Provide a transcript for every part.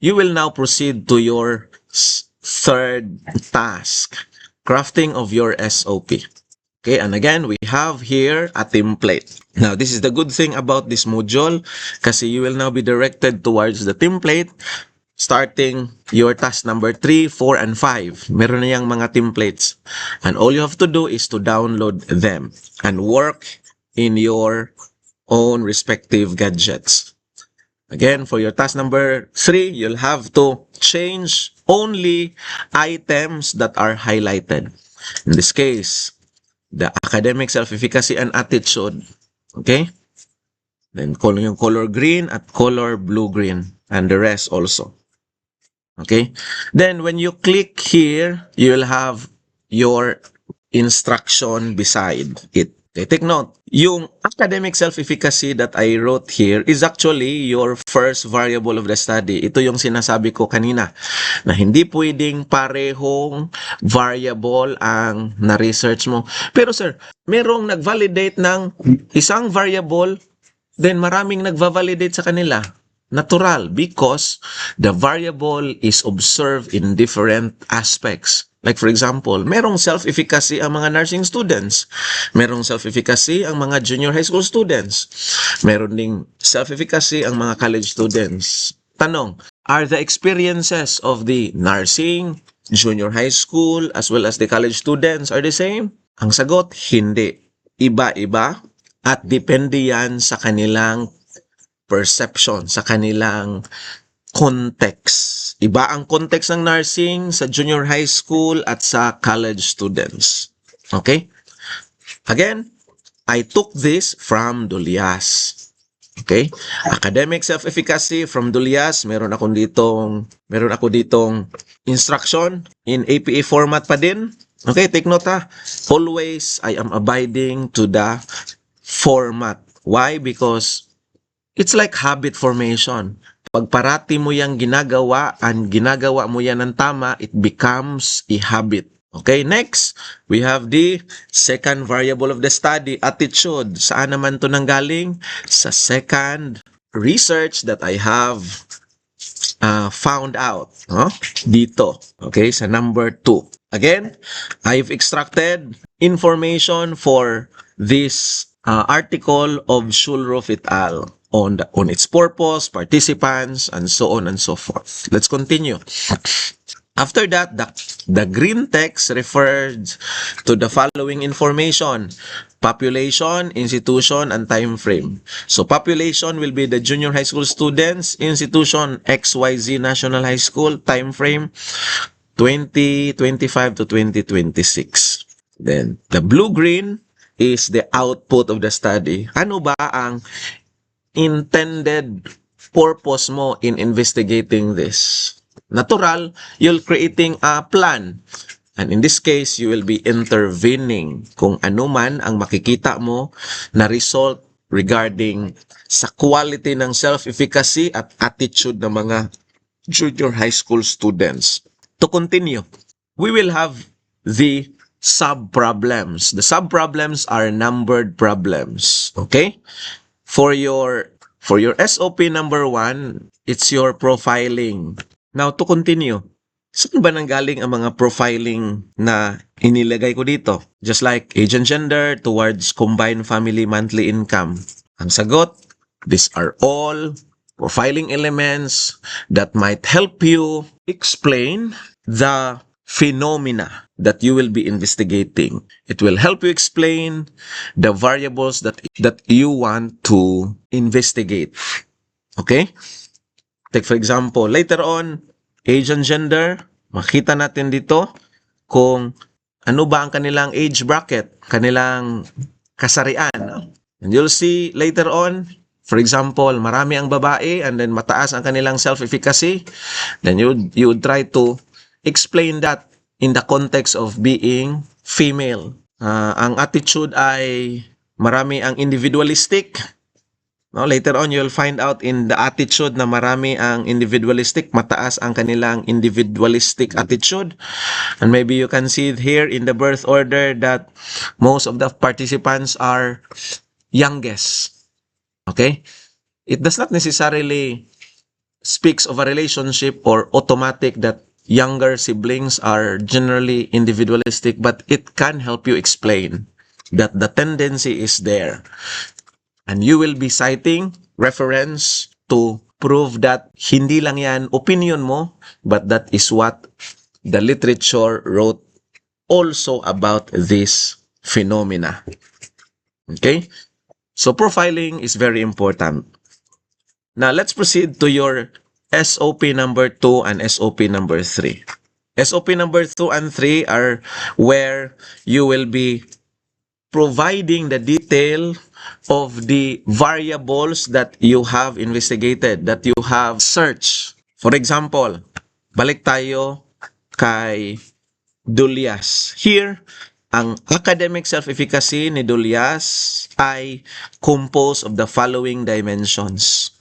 you will now proceed to your third task, crafting of your SOP. Okay, and again, we have here a template. Now, this is the good thing about this module kasi you will now be directed towards the template starting your task number 3, 4, and 5. Meron na yung mga templates. And all you have to do is to download them and work in your own respective gadgets. Again, for your task number 3, you'll have to change only items that are highlighted. In this case, the academic self-efficacy and attitude. Okay? Then yung color green at color blue-green and the rest also. Okay? Then when you click here, you'll have your instruction beside it. Okay, take note, yung academic self-efficacy that I wrote here is actually your first variable of the study. Ito yung sinasabi ko kanina, na hindi pwedeng parehong variable ang na-research mo. Pero sir, merong nag-validate ng isang variable, then maraming nagva-validate sa kanila. Natural, because the variable is observed in different aspects. Like for example, merong self-efficacy ang mga nursing students. Merong self-efficacy ang mga junior high school students. Meron ding self-efficacy ang mga college students. Tanong, are the experiences of the nursing, junior high school, as well as the college students are the same? Ang sagot, hindi. Iba-iba at depende yan sa kanilang perception, sa kanilang context. Iba ang context ng nursing sa junior high school at sa college students. Okay? Again, I took this from Dulias. Okay? Academic self-efficacy from Dulias. Meron ako ditong instruction in APA format pa din. Okay, take note ha. Always, I am abiding to the format. Why? Because it's like habit formation. Pag parati mo yung ginagawa mo yan ng tama, it becomes a habit. Okay, next, we have the second variable of the study, attitude. Saan naman to nanggaling? Sa second research that I have found out. Dito. Okay, sa number 2. Again, I've extracted information for this article of Schulroff et al. On its purpose, participants, and so on and so forth. Let's continue. After that, the green text referred to the following information: population, institution, and time frame. So population will be the junior high school students, institution XYZ National High School, time frame 2025 to 2026. Then the blue-green is the output of the study. Ano ba ang intended purpose mo in investigating this? Natural, you're creating a plan. And in this case, you will be intervening kung ano man ang makikita mo na result regarding sa quality ng self-efficacy at attitude ng mga junior high school students. To continue, we will have the sub-problems. The sub-problems are numbered problems. Okay? For your SOP number 1, it's your profiling. Now, to continue, saan ba nanggaling ang mga profiling na inilagay ko dito? Just like age and gender towards combined family monthly income. Ang sagot, these are all profiling elements that might help you explain the phenomena that you will be investigating. It will help you explain the variables that you want to investigate. Okay? Take for example, later on, age and gender, makita natin dito kung ano ba ang kanilang age bracket, kanilang kasarian. And you'll see later on, for example, marami ang babae and then mataas ang kanilang self-efficacy. Then you would try to explain that in the context of being female. Ang attitude ay marami ang individualistic. No, later on, you'll find out in the attitude na marami ang individualistic, mataas ang kanilang individualistic attitude. And maybe you can see it here in the birth order that most of the participants are youngest. Okay? It does not necessarily speaks of a relationship or automatic that younger siblings are generally individualistic, but it can help you explain that the tendency is there. And you will be citing reference to prove that hindi lang yan opinion mo, but that is what the literature wrote also about this phenomena. Okay? So profiling is very important. Now let's proceed to your SOP number 2 and SOP number 3. SOP number 2 and 3 are where you will be providing the detail of the variables that you have investigated, that you have searched. For example, balik tayo kay Dulias. Here, ang academic self-efficacy ni Dulias ay composed of the following dimensions.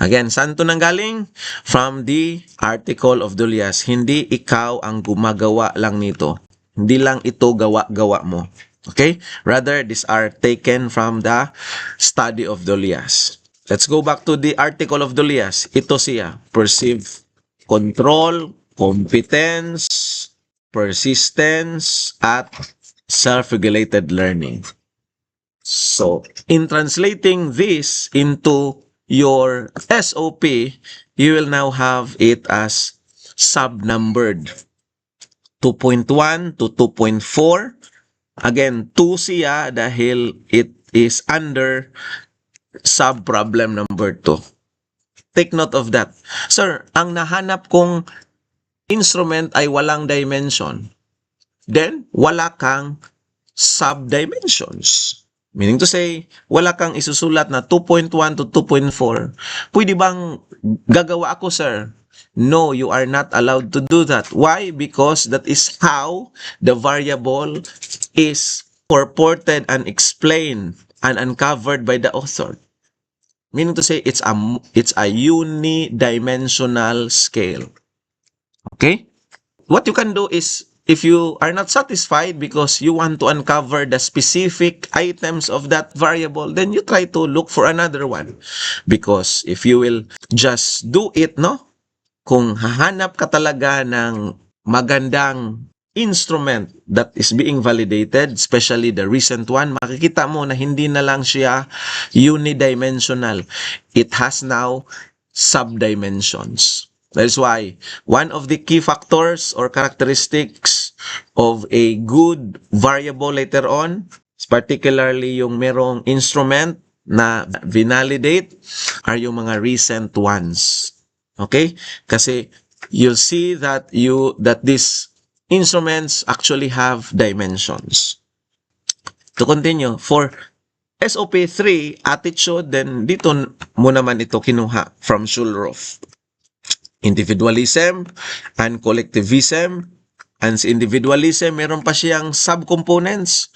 Again, saan to nanggaling? From the article of Dulias. Hindi ikaw ang gumagawa lang nito. Hindi lang ito gawa-gawa mo. Okay? Rather, these are taken from the study of Dulias. Let's go back to the article of Dulias. Ito siya. Perceived control, competence, persistence, at self-regulated learning. So, in translating this into your SOP, you will now have it as sub-numbered. 2.1 to 2.4. Again, 2 siya dahil it is under sub-problem number 2. Take note of that. Sir, ang nahanap kong instrument ay walang dimension. Then, wala kang sub-dimensions. Meaning to say, wala kang isusulat na 2.1 to 2.4. Pwede bang gagawa ako, sir? No, you are not allowed to do that. Why? Because that is how the variable is purported and explained and uncovered by the author. Meaning to say, it's a unidimensional scale. Okay? What you can do is, if you are not satisfied because you want to uncover the specific items of that variable, then you try to look for another one. Because if you will just do it, no? Kung hahanap ka talaga ng magandang instrument that is being validated, especially the recent one, makikita mo na hindi na lang siya unidimensional. It has now subdimensions. That is why one of the key factors or characteristics of a good variable later on, particularly yung merong instrument na vinalidate, are yung mga recent ones. Okay? Kasi you'll see that these instruments actually have dimensions. To continue, for SOP 3, attitude, then dito mo naman ito kinuha from Schulroff. Individualism and collectivism. And sa individualism, meron pa siyang subcomponents.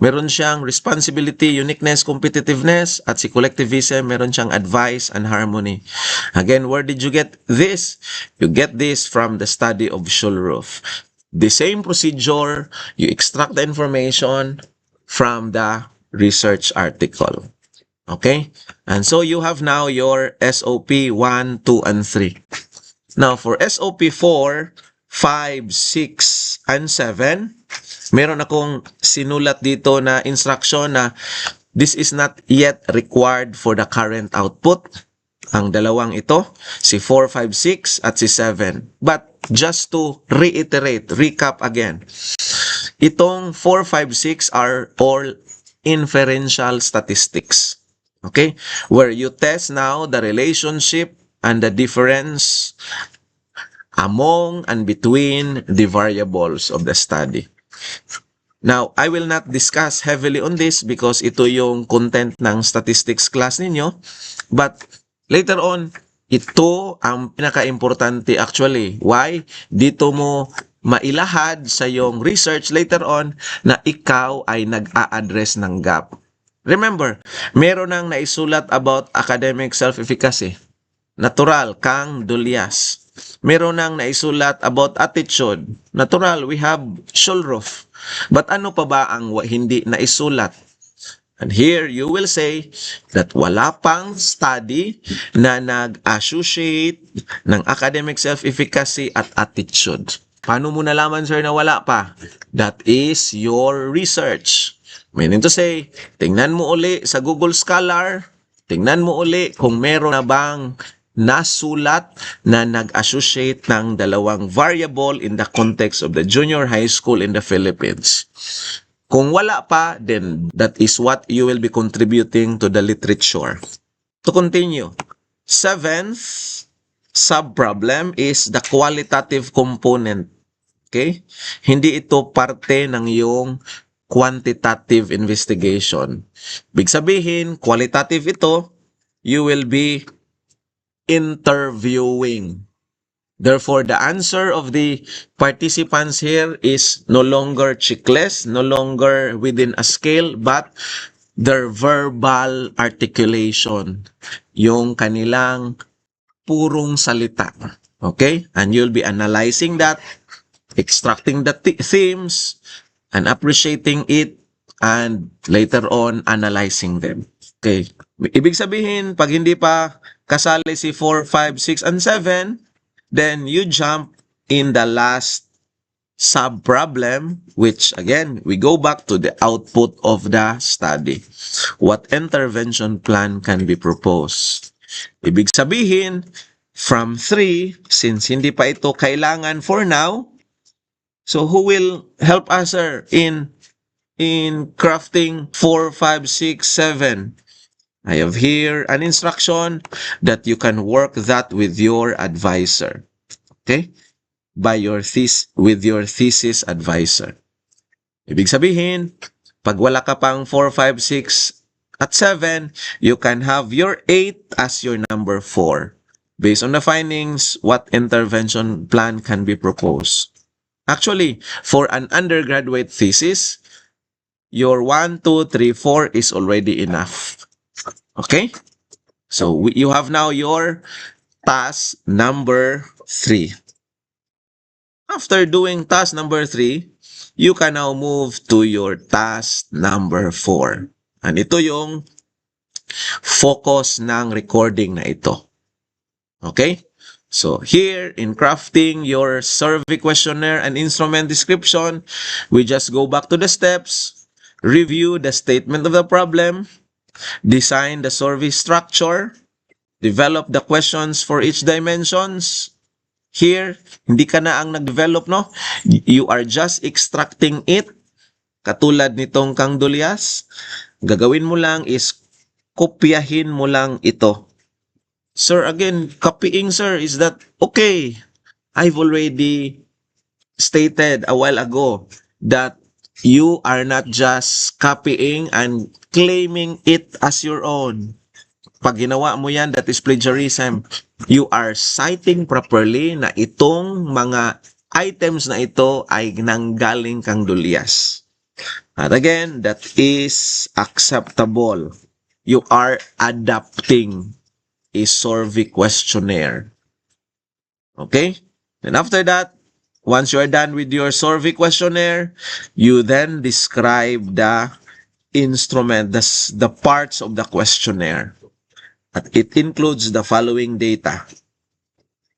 Meron siyang responsibility, uniqueness, competitiveness. At si collectivism, meron siyang advice and harmony. Again, where did you get this? You get this from the study of Schulroff. The same procedure, you extract the information from the research article. Okay? And so you have now your SOP 1, 2, and 3. Now, for SOP 4, 5, 6, and 7, meron akong sinulat dito na instruction na this is not yet required for the current output. Ang dalawang ito, si 4, 5, 6, at si 7. But just to reiterate, recap again, itong 4, 5, 6 are all inferential statistics. Okay? Where you test now the relationship and the difference among and between the variables of the study. Now, I will not discuss heavily on this because ito yung content ng statistics class ninyo. But later on, ito ang pinaka-importante actually. Why? Dito mo mailahad sa yung research later on na ikaw ay nag-a-address ng gap. Remember, meron nang naisulat about academic self-efficacy. Natural, Kang Dulias. Meron nang naisulat about attitude. Natural, we have Schulroff. But ano pa ba ang hindi naisulat? And here, you will say that wala pang study na nag-associate ng academic self-efficacy at attitude. Paano mo nalaman, sir, na wala pa? That is your research. Meaning to say, tingnan mo uli sa Google Scholar, tingnan mo uli kung meron na bang nasulat na nag-associate ng dalawang variable in the context of the junior high school in the Philippines. Kung wala pa, then that is what you will be contributing to the literature. To continue, seventh sub-problem is the qualitative component. Okay? Hindi ito parte ng iyong quantitative investigation. Big sabihin, qualitative ito, you will be interviewing. Therefore, the answer of the participants here is no longer checklist, no longer within a scale, but their verbal articulation. Yung kanilang purong salita. Okay? And you'll be analyzing that, extracting the themes, and appreciating it, and later on, analyzing them. Okay? Ibig sabihin, pag hindi pa kasali si 4, 5, 6, and 7, then you jump in the last sub-problem, which again, we go back to the output of the study. What intervention plan can be proposed? Ibig sabihin, from 3, since hindi pa ito kailangan for now, so who will help us, sir, in crafting 4, 5, 6, 7? I have here an instruction that you can work that with your advisor. Okay? With your thesis advisor. Ibig sabihin, pag wala ka pang 4, 5, 6, at 7, you can have your 8 as your number 4. Based on the findings, what intervention plan can be proposed? Actually, for an undergraduate thesis, your 1, 2, 3, 4 is already enough. Okay? So, you have now your task number 3. After doing task number 3, you can now move to your task number 4. And ito yung focus ng recording na ito. Okay? So, here, in crafting your survey questionnaire and instrument description, we just go back to the steps, review the statement of the problem, design the survey structure, develop the questions for each dimensions. Here, hindi ka na ang nag-develop, no? You are just extracting it. Katulad nitong Kang Dulyas, gagawin mo lang is kopyahin mo lang ito. Sir, again, copying, sir, is that okay? I've already stated a while ago that you are not just copying and claiming it as your own. Pag ginawa mo yan, that is plagiarism. You are citing properly na itong mga items na ito ay nanggaling Kang Dulyas. And again, that is acceptable. You are adapting a survey questionnaire. Okay? And after that, once you are done with your survey questionnaire, you then describe the instrument, the parts of the questionnaire. At it includes the following data.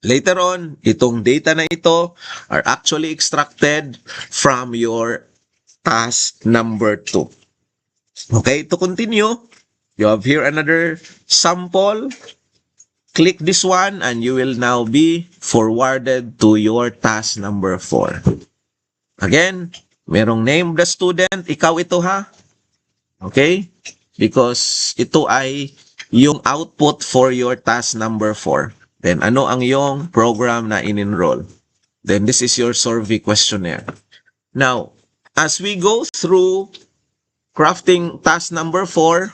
Later on, itong data na ito are actually extracted from your task number 2. Okay, to continue, you have here another sample. Click this one and you will now be forwarded to your task number 4. Again, merong name of the student. Ikaw ito, ha? Okay? Because ito ay yung output for your task number 4. Then, ano ang yung program na in-enroll? Then, this is your survey questionnaire. Now, as we go through crafting task number 4,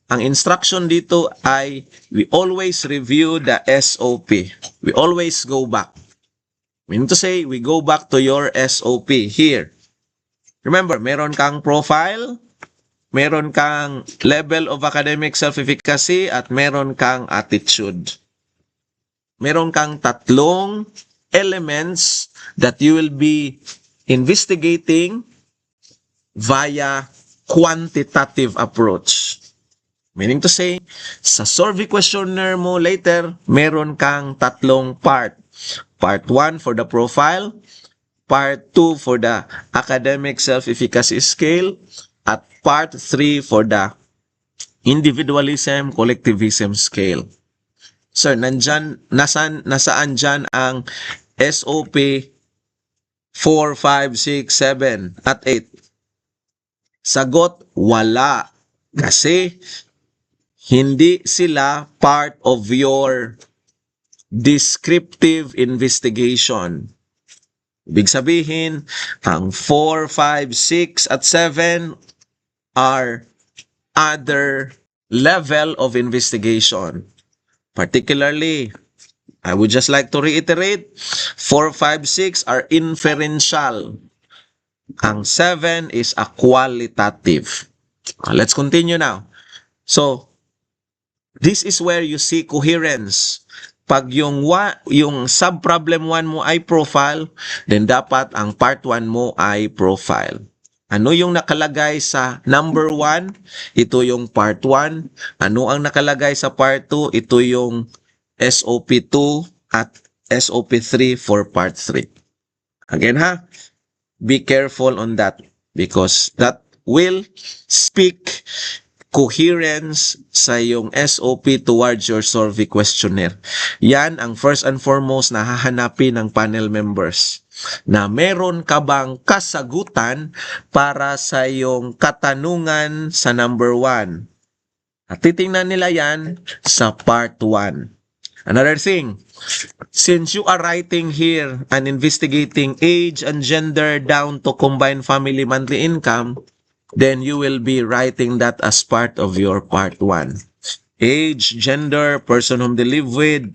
ang instruction dito ay we always review the SOP. We always go back. Meaning to say, we go back to your SOP here. Remember, meron kang profile, meron kang level of academic self-efficacy, at meron kang attitude. Meron kang tatlong elements that you will be investigating via quantitative approach. Meaning to say, sa survey questionnaire mo later, meron kang tatlong part. Part 1 for the profile, Part 2 for the academic self-efficacy scale, at Part 3 for the individualism, collectivism scale. Sir, nasaan dyan ang SOP 4, 5, 6, 7, at 8? Sagot, wala. Kasi hindi sila part of your descriptive investigation. Ibig sabihin, ang 4, 5, 6, at 7 are other level of investigation. Particularly, I would just like to reiterate, 4, 5, 6 are inferential. Ang 7 is a qualitative. Let's continue now. So, this is where you see coherence. Pag yung sub-problem 1 mo ay profile, then dapat ang part 1 mo ay profile. Ano yung nakalagay sa number 1? Ito yung part 1. Ano ang nakalagay sa part 2? Ito yung SOP2 at SOP3 for part 3. Again ha, be careful on that because that will speak coherence sa yung SOP towards your survey questionnaire. Yan ang first and foremost na hahanapin ng panel members. Na meron ka bang kasagutan para sa yung katanungan sa number 1. At titingnan nila yan sa part 1. Another thing, since you are writing here and investigating age and gender down to combined family monthly income, then you will be writing that as part of your part 1. Age, gender, person whom they live with,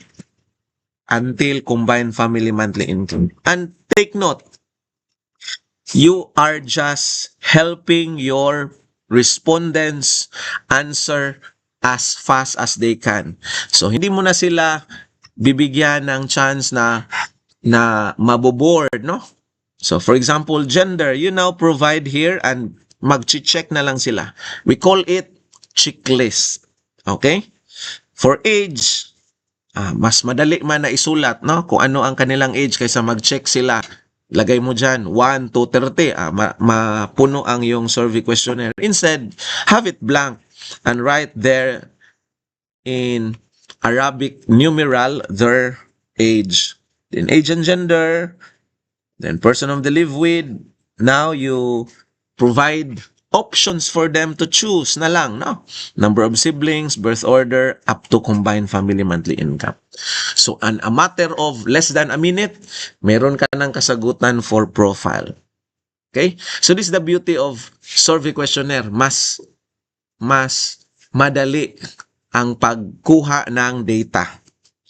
until combined family monthly income. And take note, you are just helping your respondents answer as fast as they can. So, hindi mo na sila bibigyan ng chance na maboboard, no? So, for example, gender, you now provide here and mag-check na lang sila. We call it checklist. Okay? For age, mas madali man na isulat, no? Kung ano ang kanilang age kaysa mag-check sila. Lagay mo dyan, 1 to 30, mapuno ang yung survey questionnaire. Instead, have it blank and write there in Arabic numeral their age. Then age and gender, then person of the live with. Now you provide options for them to choose na lang, no? Number of siblings, birth order, up to combined family monthly income. So, a matter of less than a minute, meron ka ng kasagutan for profile. Okay? So, this is the beauty of survey questionnaire. Mas madali ang pagkuha ng data.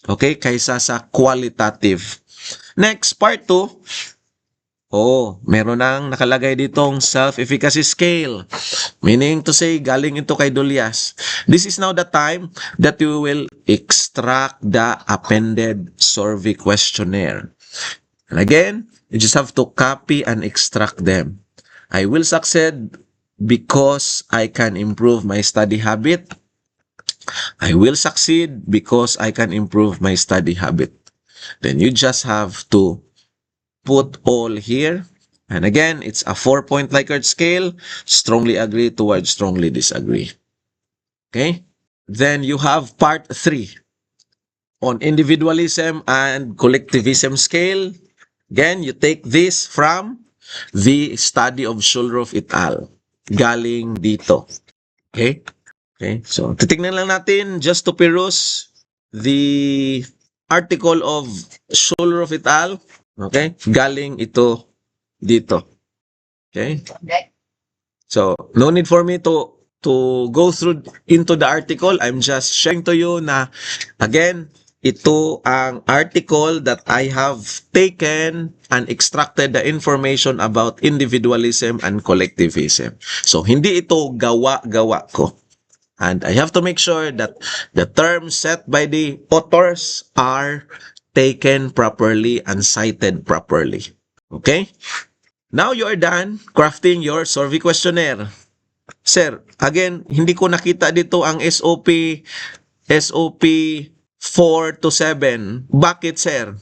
Okay? Kaysa sa qualitative. Next, part 2. Meron nang nakalagay ditong self-efficacy scale. Meaning to say, galing ito kay Dulias. This is now the time that you will extract the appended survey questionnaire. And again, you just have to copy and extract them. I will succeed because I can improve my study habit. I will succeed because I can improve my study habit. Then you just have to put all here. And again, it's a 4-point Likert scale. Strongly agree towards strongly disagree. Okay? Then you have part 3 on individualism and collectivism scale. Again, you take this from the study of Schulroff et al. Galing dito. Okay? Okay? So, titignan lang natin just to peruse the article of Schulroff et al. Okay? Galing ito dito. Okay? So, no need for me to go through into the article. I'm just sharing to you na, again, ito ang article that I have taken and extracted the information about individualism and collectivism. So, hindi ito gawa-gawa ko. And I have to make sure that the terms set by the authors are taken properly and cited properly. Okay? Now you are done crafting your survey questionnaire. Sir, again, hindi ko nakita dito ang SOP 4 to 7. Bakit, sir?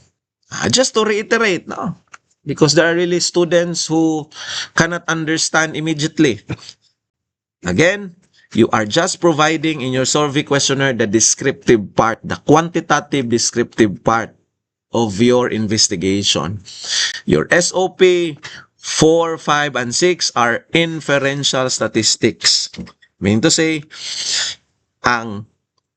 Just to reiterate, no? Because there are really students who cannot understand immediately. Again, you are just providing in your survey questionnaire the descriptive part, the quantitative descriptive part of your investigation. Your SOP 4, 5, and 6 are inferential statistics. Meaning to say, ang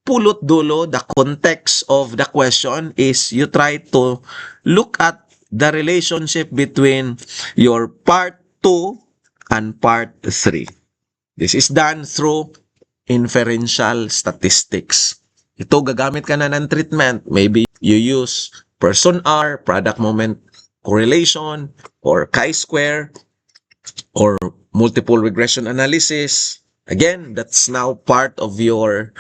pulot dulo, the context of the question is you try to look at the relationship between your part 2 and part 3. This is done through inferential statistics. Ito, gagamit ka na ng treatment. Maybe you use person R, product moment correlation, or chi-square, or multiple regression analysis. Again, that's now part of your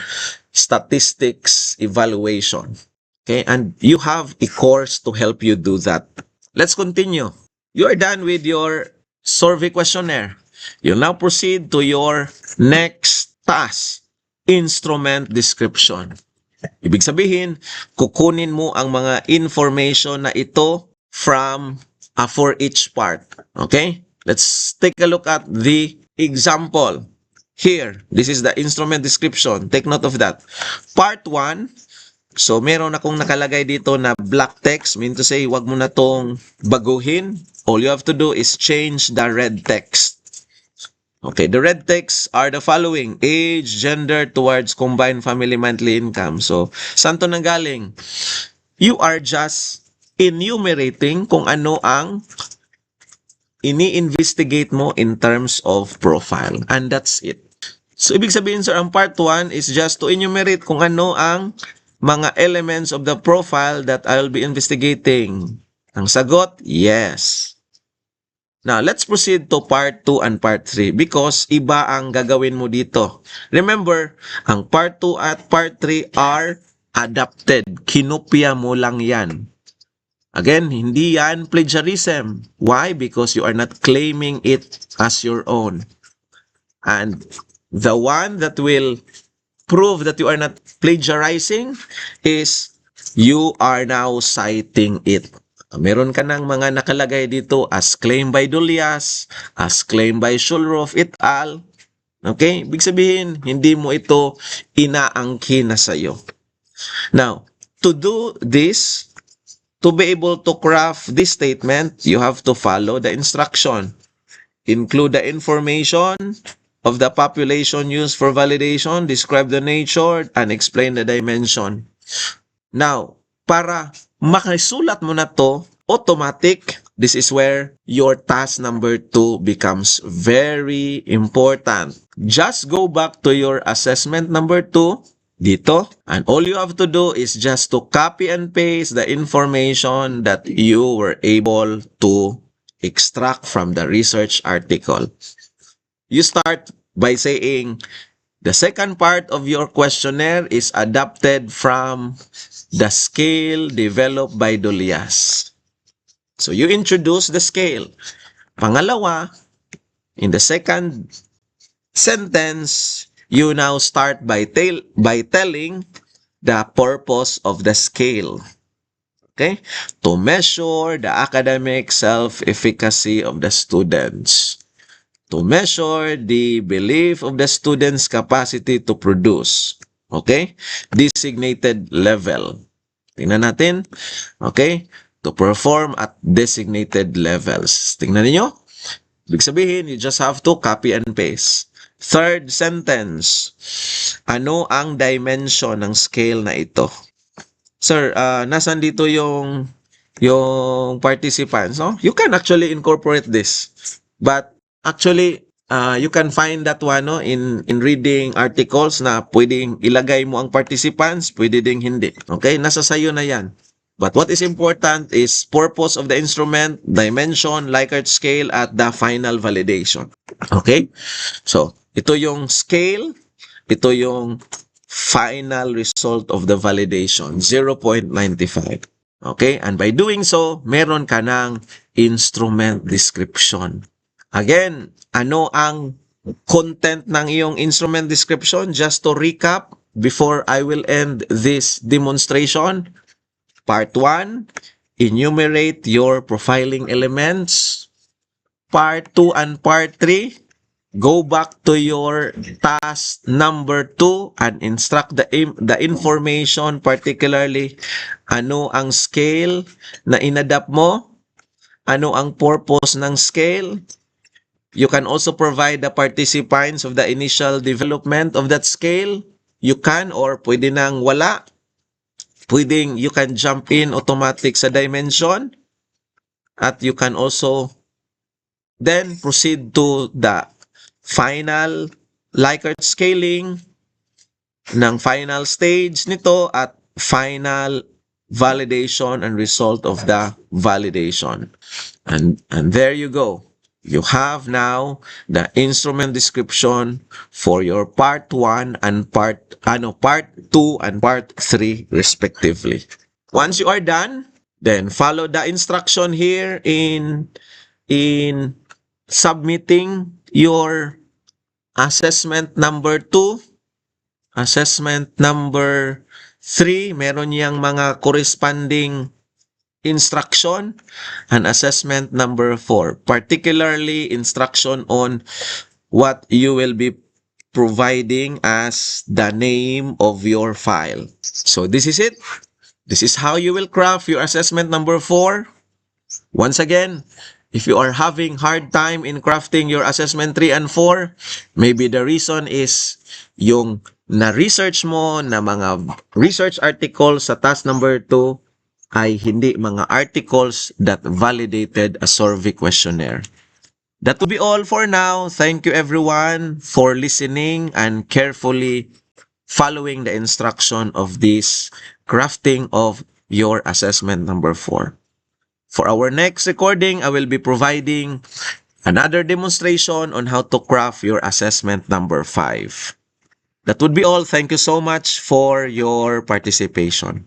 statistics evaluation. Okay, and you have a course to help you do that. Let's continue. You are done with your survey questionnaire. You'll now proceed to your next task, instrument description. Ibig sabihin, kukunin mo ang mga information na ito from for each part. Okay? Let's take a look at the example. Here, this is the instrument description. Take note of that. Part 1, so meron akong nakalagay dito na black text. Mean to say, wag mo na tong baguhin. All you have to do is change the red text. Okay, the red text are the following: age, gender, towards combined family monthly income. So, saan to nanggaling? You are just enumerating kung ano ang ini-investigate mo in terms of profile. And that's it. So, ibig sabihin, sir, ang part 1 is just to enumerate kung ano ang mga elements of the profile that I'll be investigating. Ang sagot, yes. Now, let's proceed to part 2 and part 3 because iba ang gagawin mo dito. Remember, ang part 2 at part 3 are adapted. Kinopya mo lang yan. Again, hindi yan plagiarism. Why? Because you are not claiming it as your own. And the one that will prove that you are not plagiarizing is you are now citing it. Meron ka ng mga nakalagay dito as claimed by Dulias, as claimed by Schulroff et al. Okay? Ibig sabihin, hindi mo ito inaangkin na sa'yo. Now, to do this, to be able to craft this statement, you have to follow the instruction. Include the information of the population used for validation, describe the nature, and explain the dimension. Now, para makasulat mo na to, automatic, this is where your task number 2 becomes very important. Just go back to your assessment number 2, dito, and all you have to do is just to copy and paste the information that you were able to extract from the research article. You start by saying, the second part of your questionnaire is adapted from the scale developed by Dulias. So you introduce the scale. Pangalawa, in the second sentence, you now start by telling the purpose of the scale. Okay? To measure the academic self-efficacy of the students. To measure the belief of the students' capacity to produce. Okay? Designated level. Tingnan natin. Okay? To perform at designated levels. Tingnan niyo. Ibig sabihin, you just have to copy and paste. Third sentence. Ano ang dimension ng scale na ito? Sir, nasan dito yung participants, no? You can actually incorporate this. But actually, you can find that one, no, in reading articles na pwedeng ilagay mo ang participants, pwede ding hindi. Okay? Nasa sayo na yan. But what is important is purpose of the instrument, dimension, Likert scale, at the final validation. Okay? So, ito yung scale, ito yung final result of the validation, 0.95. Okay? And by doing so, meron ka ng instrument description. Again, ano ang content ng iyong instrument description. Just to recap, before I will end this demonstration, Part 1, enumerate your profiling elements. Part 2 and Part 3, go back to your task number 2 and instruct the information, particularly ano ang scale na inadapt mo, ano ang purpose ng scale. You can also provide the participants of the initial development of that scale. You can, or pwede nang wala. Pwedeng you can jump in automatic sa dimension. At you can also then proceed to the final Likert scaling ng final stage nito at final validation and result of the validation. And there you go. You have now the instrument description for your part 1 and part 2 and part 3 respectively. Once you are done, then follow the instruction here in submitting your assessment number 2, assessment number 3, meron niyang mga corresponding instruction, and assessment number 4, particularly instruction on what you will be providing as the name of your file. So this is it. This is how you will craft your assessment number 4. Once again, if you are having hard time in crafting your assessment 3 and 4, maybe the reason is yung na-research mo na mga research articles sa task number 2 ay hindi mga articles that validated a survey questionnaire. That will be all for now. Thank you everyone for listening and carefully following the instruction of this crafting of your assessment number 4. For our next recording, I will be providing another demonstration on how to craft your assessment number 5. That would be all. Thank you so much for your participation.